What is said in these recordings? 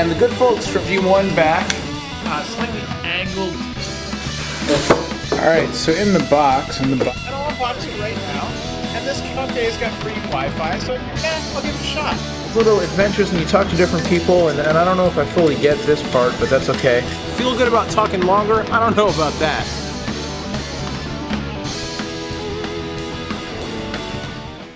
and the good folks from G1 back. Slightly angled. Alright, so in the box, I don't unbox it right now. And this cafe's got free Wi-Fi, so yeah, I'll give it a shot. little adventures and you talk to different people, and I don't know if I fully get this part, but that's okay. Feel good about talking longer? I don't know about that.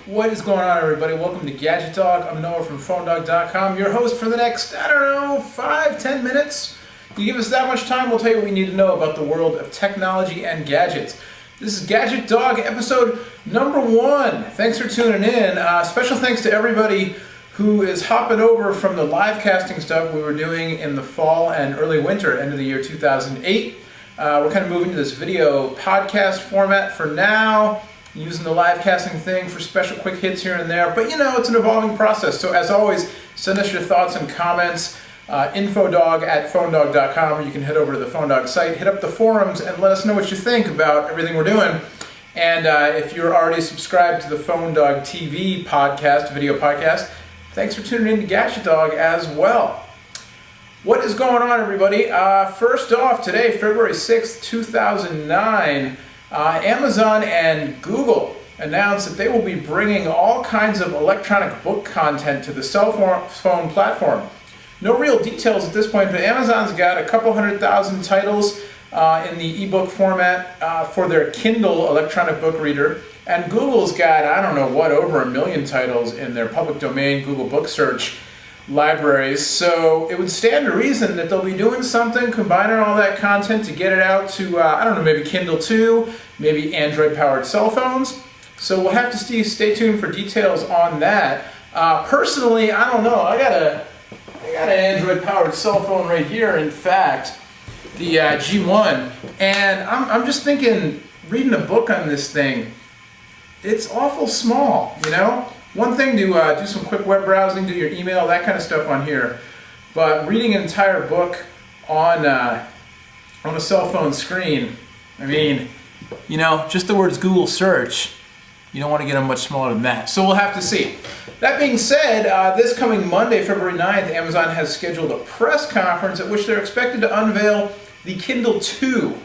What is going on, everybody? Welcome to GadgetDog. I'm Noah from PhoneDog.com, your host for the next, 5-10 minutes. You give us that much time, we'll tell you what we need to know about the world of technology and gadgets. This is GadgetDog episode number 1. Thanks for tuning in. Special thanks to everybody who is hopping over from the live casting stuff we were doing in the fall and early winter, end of the year 2008. We're kind of moving to this video podcast format for now, using the live casting thing for special quick hits here and there. But it's an evolving process. So as always, send us your thoughts and comments. Infodog@phonedog.com, or you can head over to the PhoneDog site, hit up the forums, and let us know what you think about everything we're doing. And if you're already subscribed to the PhoneDog TV podcast, video podcast, thanks for tuning in to GadgetDog as well. What is going on, everybody? First off, today, February 6th, 2009, Amazon and Google announced that they will be bringing all kinds of electronic book content to the cell phone platform. No real details at this point, but Amazon's got a couple 100,000 titles in the ebook format for their Kindle electronic book reader, and Google's got, over 1 million titles in their public domain Google Book Search libraries. So it would stand to reason that they'll be doing something, combining all that content to get it out to, maybe Kindle 2, maybe Android-powered cell phones. So we'll have to stay tuned for details on that. Personally, I don't know. I got an Android-powered cell phone right here, in fact, the G1, and I'm just thinking, reading a book on this thing, it's awful small, One thing to do some quick web browsing, do your email, that kind of stuff on here, but reading an entire book on a cell phone screen, just the words Google search, you don't want to get them much smaller than that. So we'll have to see. That being said, this coming Monday, February 9th, Amazon has scheduled a press conference at which they're expected to unveil the Kindle 2.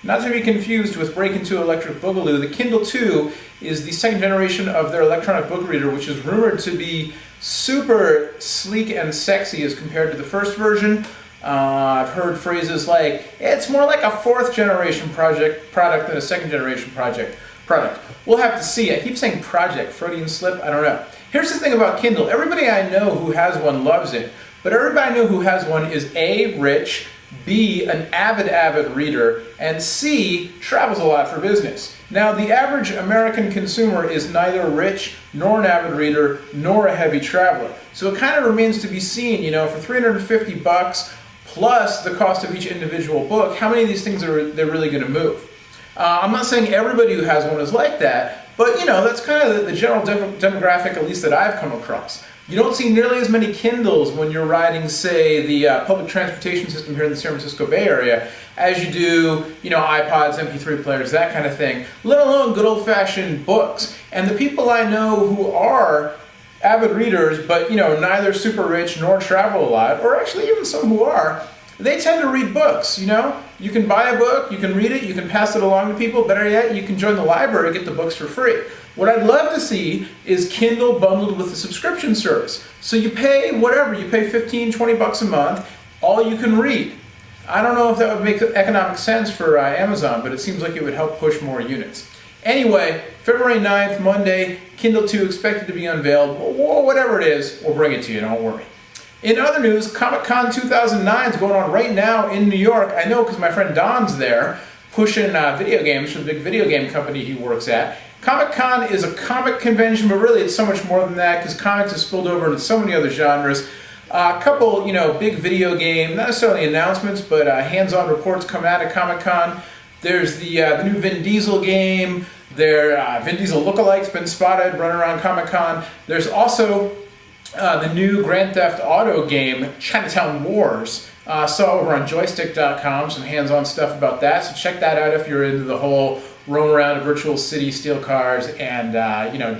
Not to be confused with Break Into Electric Boogaloo, the Kindle 2 is the second generation of their electronic book reader, which is rumored to be super sleek and sexy as compared to the first version. I've heard phrases like, it's more like a 4th generation product than a 2nd generation product. We'll have to see. I keep saying project, Freudian slip, I don't know. Here's the thing about Kindle. Everybody I know who has one loves it, but everybody I know who has one is A, rich, B, an avid reader, and C, travels a lot for business. Now, the average American consumer is neither rich, nor an avid reader, nor a heavy traveler. So it kind of remains to be seen, for $350 plus the cost of each individual book, how many of these things they're really going to move. I'm not saying everybody who has one is like that, but that's kind of the general demographic, at least that I've come across. You don't see nearly as many Kindles when you're riding, say, the public transportation system here in the San Francisco Bay Area, as you do, iPods, MP3 players, that kind of thing, let alone good old-fashioned books. And the people I know who are avid readers, but, neither super rich nor travel a lot, or actually even some who are, they tend to read books, You can buy a book, you can read it, you can pass it along to people. Better yet, you can join the library and get the books for free. What I'd love to see is Kindle bundled with a subscription service. So you pay whatever, you pay $15-20 a month, all you can read. I don't know if that would make economic sense for Amazon, but it seems like it would help push more units. Anyway, February 9th, Monday, Kindle 2 expected to be unveiled. Well, whatever it is, we'll bring it to you, don't worry. In other news, ComicCon 2009 is going on right now in New York. I know because my friend Don's there, pushing video games for the big video game company he works at. ComicCon is a comic convention, but really it's so much more than that because comics have spilled over into so many other genres. A couple, big video game, not necessarily announcements, but hands-on reports come out of ComicCon. There's the new Vin Diesel game. Vin Diesel lookalike's been spotted running around ComicCon. There's also the new Grand Theft Auto game, Chinatown Wars. Saw over on joystick.com some hands-on stuff about that, so check that out if you're into the whole roam around a virtual city, steal cars, and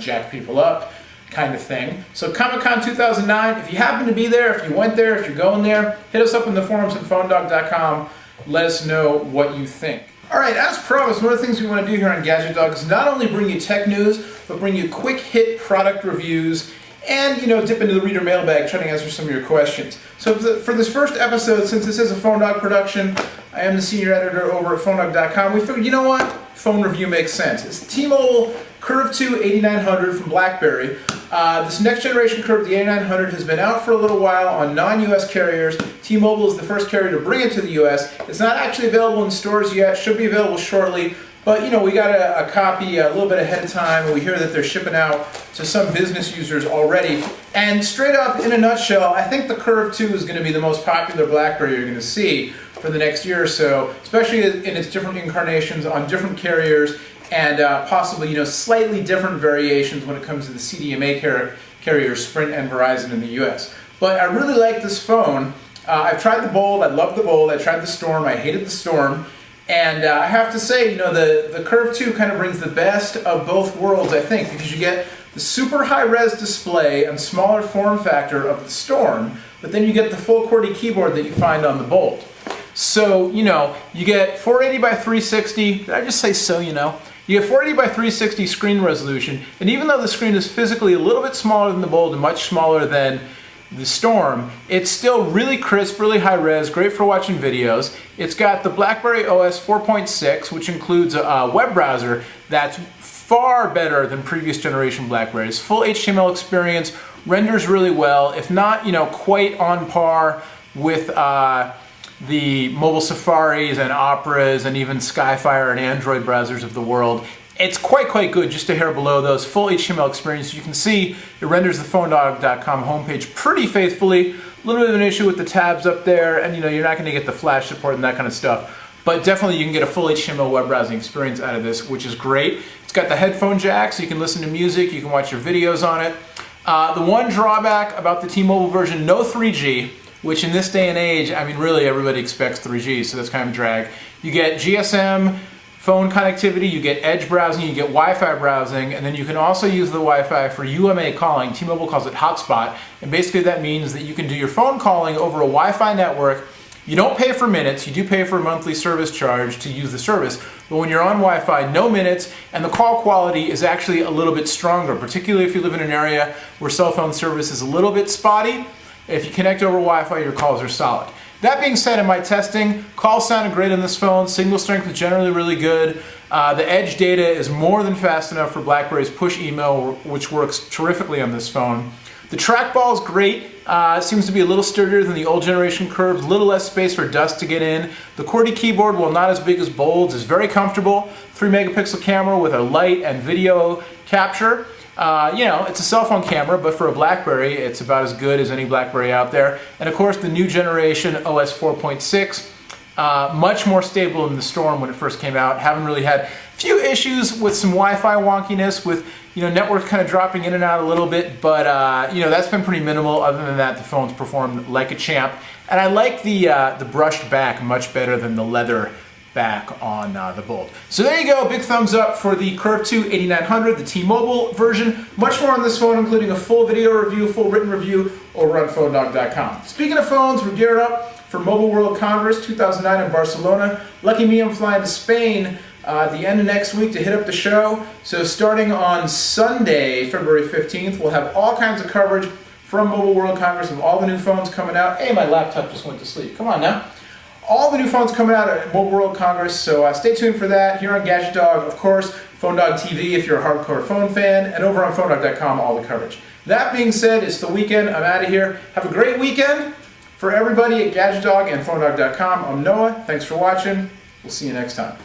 jack people up. kind of thing. So ComicCon 2009, if you happen to be there, if you went there, if you're going there, hit us up in the forums at phonedog.com. Let us know what you think. All right, as promised, one of the things we want to do here on GadgetDog is not only bring you tech news, but bring you quick hit product reviews and, dip into the reader mailbag, trying to answer some of your questions. So for this first episode, since this is a PhoneDog production, I am the senior editor over at PhoneDog.com. We figured, you know what? Phone review makes sense. It's the T-Mobile Curve 2 8900 from Blackberry. This next generation Curve, the 8900, has been out for a little while on non-US carriers. T-Mobile is the first carrier to bring it to the US. It's not actually available in stores yet. Should be available shortly. But, we got a copy a little bit ahead of time, and we hear that they're shipping out to some business users already. And straight up, in a nutshell, I think the Curve 2 is going to be the most popular Blackberry you're going to see for the next year or so, especially in its different incarnations on different carriers and possibly, slightly different variations when it comes to the CDMA carriers, Sprint and Verizon in the US. But I really like this phone. I've tried the Bold. I love the Bold. I tried the Storm. I hated the Storm. And I have to say, the Curve 2 kind of brings the best of both worlds, I think, because you get the super high-res display and smaller form factor of the Storm, but then you get the full QWERTY keyboard that you find on the Bold. So, you get 480 by 360. Did I just say so, You get 480 by 360 screen resolution, and even though the screen is physically a little bit smaller than the Bold and much smaller than the Storm, it's still really crisp, really high res, great for watching videos. It's got the BlackBerry OS 4.6, which includes a web browser that's far better than previous generation Blackberries. Full HTML experience, renders really well, if not, quite on par with the mobile Safaris and Operas and even Skyfire and Android browsers of the world. It's quite good, just a hair below those. Full HTML experience. You can see it renders the PhoneDog.com homepage pretty faithfully. A little bit of an issue with the tabs up there, and you're not going to get the Flash support and that kind of stuff. But definitely you can get a full HTML web browsing experience out of this, which is great. It's got the headphone jack, so you can listen to music, you can watch your videos on it. The one drawback about the T-Mobile version, no 3G, which in this day and age, really everybody expects 3G, so that's kind of a drag. You get GSM, phone connectivity, you get edge browsing, you get Wi-Fi browsing, and then you can also use the Wi-Fi for UMA calling. T-Mobile calls it hotspot, and basically that means that you can do your phone calling over a Wi-Fi network. You don't pay for minutes, you do pay for a monthly service charge to use the service, but when you're on Wi-Fi, no minutes, and the call quality is actually a little bit stronger, particularly if you live in an area where cell phone service is a little bit spotty. If you connect over Wi-Fi, your calls are solid. That being said, in my testing, calls sounded great on this phone. Signal strength is generally really good. The edge data is more than fast enough for BlackBerry's push email, which works terrifically on this phone. The trackball is great. It seems to be a little sturdier than the old generation Curve, a little less space for dust to get in. The QWERTY keyboard, while not as big as Bold's, is very comfortable. 3-megapixel camera with a light and video capture. It's a cell phone camera, but for a BlackBerry, it's about as good as any BlackBerry out there. And of course, the new generation OS 4.6, much more stable than the Storm when it first came out. Haven't really had a few issues with some Wi-Fi wonkiness, with network kind of dropping in and out a little bit, but that's been pretty minimal. Other than that, the phone's performed like a champ, and I like the brushed back much better than the leather back on the Bold. So there you go, big thumbs up for the Curve 2 8900, the T-Mobile version. Much more on this phone, including a full video review, full written review over on PhoneDog.com. Speaking of phones, we're geared up for Mobile World Congress 2009 in Barcelona. Lucky me, I'm flying to Spain at the end of next week to hit up the show. So starting on Sunday, February 15th, we'll have all kinds of coverage from Mobile World Congress of all the new phones coming out. Hey, my laptop just went to sleep. Come on now. All the new phones coming out at Mobile World Congress, so stay tuned for that here on GadgetDog, of course, PhoneDog TV if you're a hardcore phone fan, and over on PhoneDog.com, all the coverage. That being said, it's the weekend. I'm out of here. Have a great weekend. For everybody at GadgetDog and PhoneDog.com, I'm Noah. Thanks for watching. We'll see you next time.